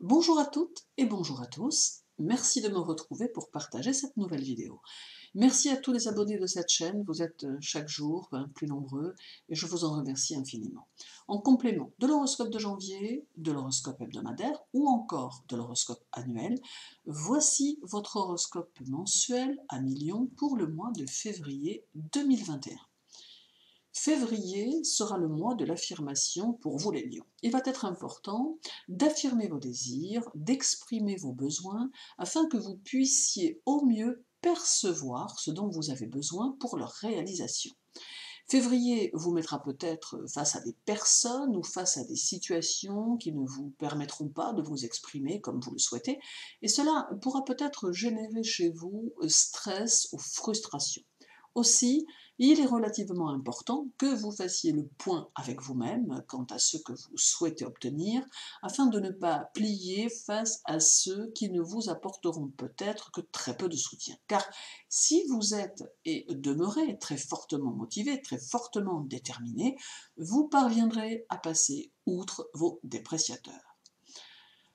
Bonjour à toutes et bonjour à tous, merci de me retrouver pour partager cette nouvelle vidéo. Merci à tous les abonnés de cette chaîne, vous êtes chaque jour plus nombreux et je vous en remercie infiniment. En complément de l'horoscope de janvier, de l'horoscope hebdomadaire ou encore de l'horoscope annuel, voici votre horoscope mensuel à millions pour le mois de février 2021. Février sera le mois de l'affirmation pour vous les lions. Il va être important d'affirmer vos désirs, d'exprimer vos besoins, afin que vous puissiez au mieux percevoir ce dont vous avez besoin pour leur réalisation. Février vous mettra peut-être face à des personnes ou face à des situations qui ne vous permettront pas de vous exprimer comme vous le souhaitez, et cela pourra peut-être générer chez vous stress ou frustration. Aussi, il est relativement important que vous fassiez le point avec vous-même quant à ce que vous souhaitez obtenir, afin de ne pas plier face à ceux qui ne vous apporteront peut-être que très peu de soutien. Car si vous êtes et demeurez très fortement motivé, très fortement déterminé, vous parviendrez à passer outre vos dépréciateurs.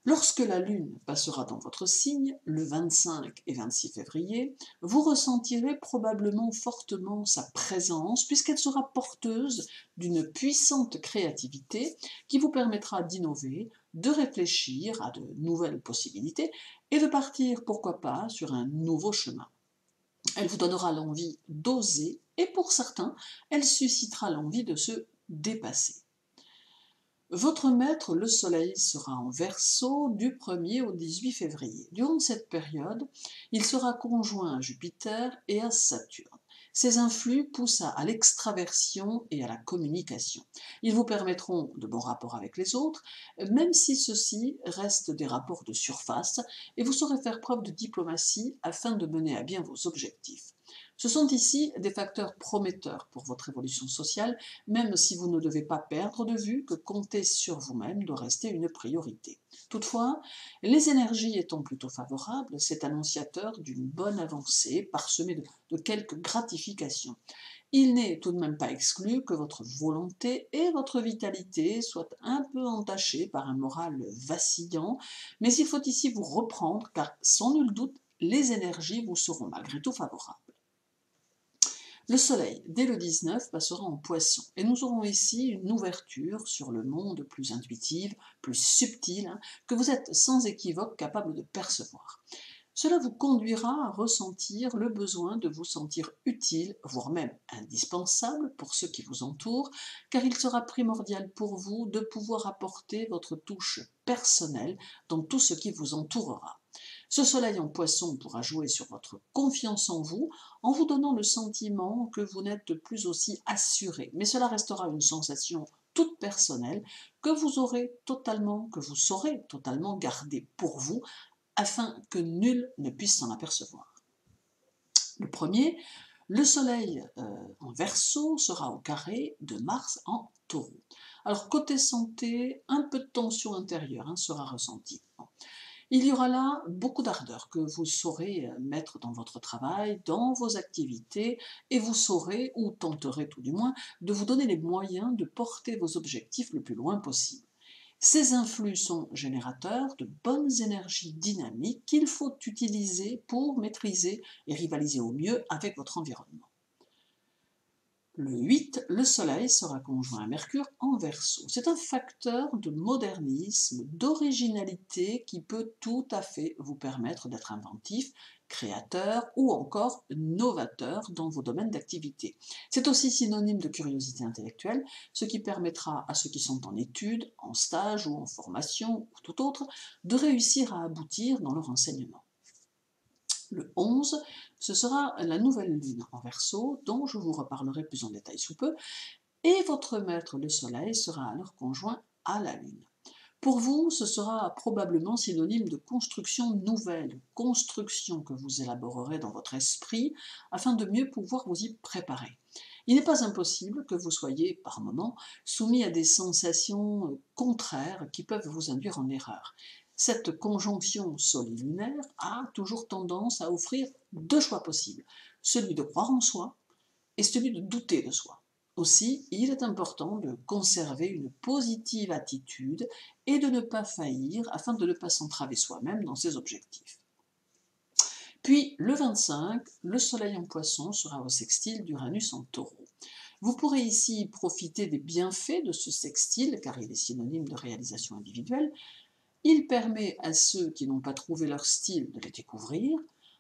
Lorsque la Lune passera dans votre signe, le 25 et 26 février, vous ressentirez probablement fortement sa présence puisqu'elle sera porteuse d'une puissante créativité qui vous permettra d'innover, de réfléchir à de nouvelles possibilités et de partir, pourquoi pas, sur un nouveau chemin. Elle vous donnera l'envie d'oser et pour certains, elle suscitera l'envie de se dépasser. Votre maître, le Soleil, sera en Verseau du 1er au 18 février. Durant cette période, il sera conjoint à Jupiter et à Saturne. Ces influx poussent à l'extraversion et à la communication. Ils vous permettront de bons rapports avec les autres, même si ceux-ci restent des rapports de surface, et vous saurez faire preuve de diplomatie afin de mener à bien vos objectifs. Ce sont ici des facteurs prometteurs pour votre évolution sociale, même si vous ne devez pas perdre de vue que compter sur vous-même doit rester une priorité. Toutefois, les énergies étant plutôt favorables, c'est annonciateur d'une bonne avancée parsemée de quelques gratifications. Il n'est tout de même pas exclu que votre volonté et votre vitalité soient un peu entachées par un moral vacillant, mais il faut ici vous reprendre car sans nul doute, les énergies vous seront malgré tout favorables. Le Soleil, dès le 19, passera en Poisson, et nous aurons ici une ouverture sur le monde plus intuitive, plus subtile, que vous êtes sans équivoque capable de percevoir. Cela vous conduira à ressentir le besoin de vous sentir utile, voire même indispensable pour ceux qui vous entourent, car il sera primordial pour vous de pouvoir apporter votre touche personnelle dans tout ce qui vous entourera. Ce soleil en poisson pourra jouer sur votre confiance en vous donnant le sentiment que vous n'êtes plus aussi assuré, mais cela restera une sensation toute personnelle que vous saurez totalement garder pour vous, afin que nul ne puisse s'en apercevoir. Le premier, le soleil en Verseau sera au carré de Mars en Taureau. Alors côté santé, un peu de tension intérieure sera ressentie. Il y aura là beaucoup d'ardeur que vous saurez mettre dans votre travail, dans vos activités, et vous saurez, ou tenterez tout du moins, de vous donner les moyens de porter vos objectifs le plus loin possible. Ces influx sont générateurs de bonnes énergies dynamiques qu'il faut utiliser pour maîtriser et rivaliser au mieux avec votre environnement. Le 8, le Soleil sera conjoint à Mercure en Verseau. C'est un facteur de modernisme, d'originalité qui peut tout à fait vous permettre d'être inventif, créateur ou encore novateur dans vos domaines d'activité. C'est aussi synonyme de curiosité intellectuelle, ce qui permettra à ceux qui sont en études, en stage ou en formation ou tout autre, de réussir à aboutir dans leur enseignement. Le 11, ce sera la nouvelle lune en Verseau, dont je vous reparlerai plus en détail sous peu, et votre maître le Soleil sera alors conjoint à la Lune. Pour vous, ce sera probablement synonyme de construction nouvelle, construction que vous élaborerez dans votre esprit afin de mieux pouvoir vous y préparer. Il n'est pas impossible que vous soyez, par moments, soumis à des sensations contraires qui peuvent vous induire en erreur. Cette conjonction solilunaire a toujours tendance à offrir deux choix possibles, celui de croire en soi et celui de douter de soi. Aussi, il est important de conserver une positive attitude et de ne pas faillir afin de ne pas s'entraver soi-même dans ses objectifs. Puis, le 25, le soleil en poisson sera au sextile d'Uranus en taureau. Vous pourrez ici profiter des bienfaits de ce sextile, car il est synonyme de réalisation individuelle. Il permet à ceux qui n'ont pas trouvé leur style de les découvrir,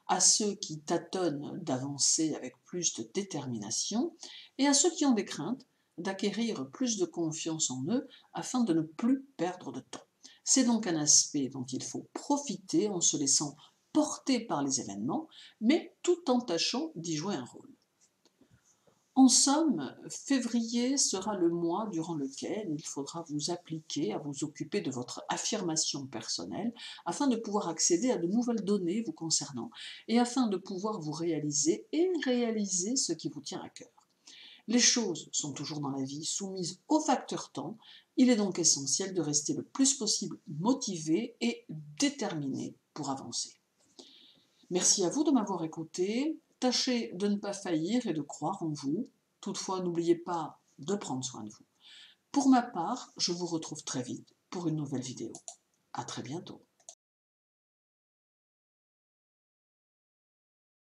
à ceux qui tâtonnent d'avancer avec plus de détermination, et à ceux qui ont des craintes d'acquérir plus de confiance en eux afin de ne plus perdre de temps. C'est donc un aspect dont il faut profiter en se laissant porter par les événements, mais tout en tâchant d'y jouer un rôle. En somme, février sera le mois durant lequel il faudra vous appliquer à vous occuper de votre affirmation personnelle afin de pouvoir accéder à de nouvelles données vous concernant et afin de pouvoir vous réaliser et réaliser ce qui vous tient à cœur. Les choses sont toujours dans la vie soumises au facteur temps, il est donc essentiel de rester le plus possible motivé et déterminé pour avancer. Merci à vous de m'avoir écouté. Tâchez de ne pas faillir et de croire en vous. Toutefois, n'oubliez pas de prendre soin de vous. Pour ma part, je vous retrouve très vite pour une nouvelle vidéo. À très bientôt.